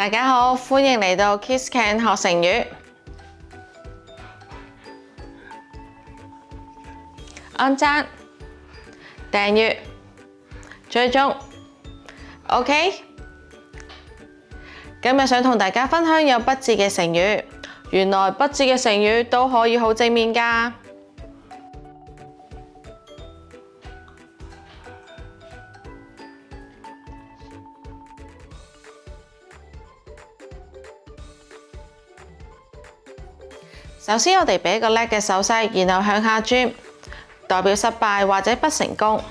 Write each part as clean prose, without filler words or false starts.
大家好，歡迎嚟到 Kids Can 學成語。按讚、訂閱、追蹤 ，OK？ 今日想同大家分享有不字嘅成語。原來不字嘅成語都可以好正面㗎。首先，我哋俾一個叻嘅手勢，然後向下轉，代表失敗或者不成功。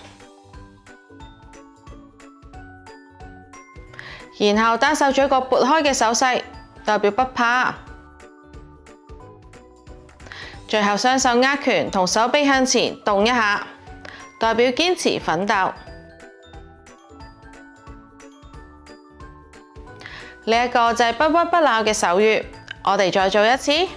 然後單手做一個撥開嘅手勢，代表不怕。最後雙手握拳同手臂向前動一下，代表堅持奮鬥。呢一個就係不屈不撓嘅手語，我哋再做一次。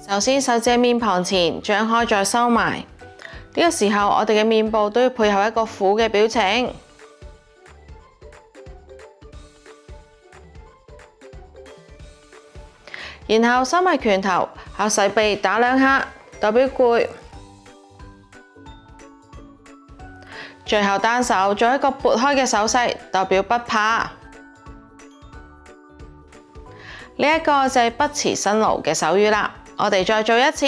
首先，手指喺面龐前張開再收埋。呢個時候，我哋嘅面部都要配合一個苦嘅表情。然後收埋拳頭，喺手臂打兩下，代表攰。最後單手做一個撥開嘅手勢，代表不怕。呢一個就係不辭辛勞嘅手語啦。我哋再做一次。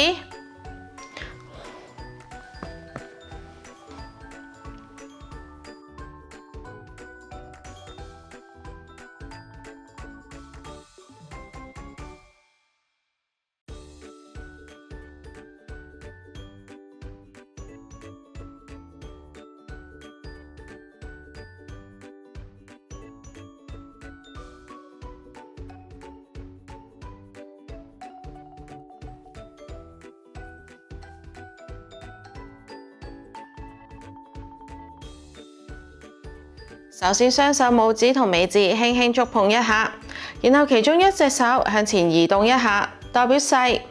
首先，雙手拇指同尾指輕輕觸碰一下，然後其中一隻手向前移動一下，代表細。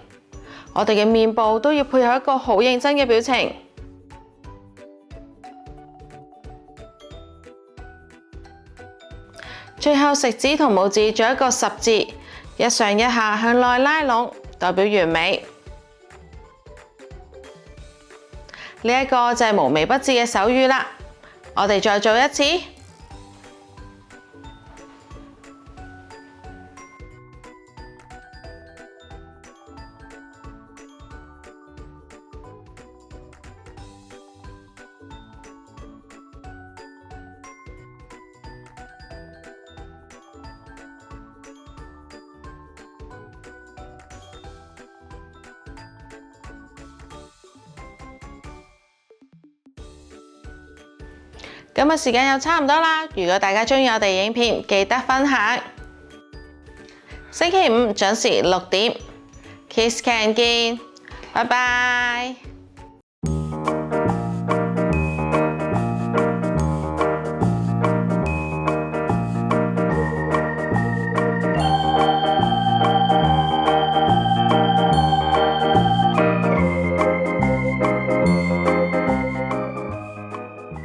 我哋嘅面部都要配合一個好認真嘅表情。最後，食指同拇指做一個十字，一上一下向內拉攏，代表完美。呢一個就係無微不至嘅手語啦。我哋再做一次。今日時間又差唔多啦，如果大家鍾意我哋影片，記得分享。星期五準時6點，Kids Can 見，拜拜。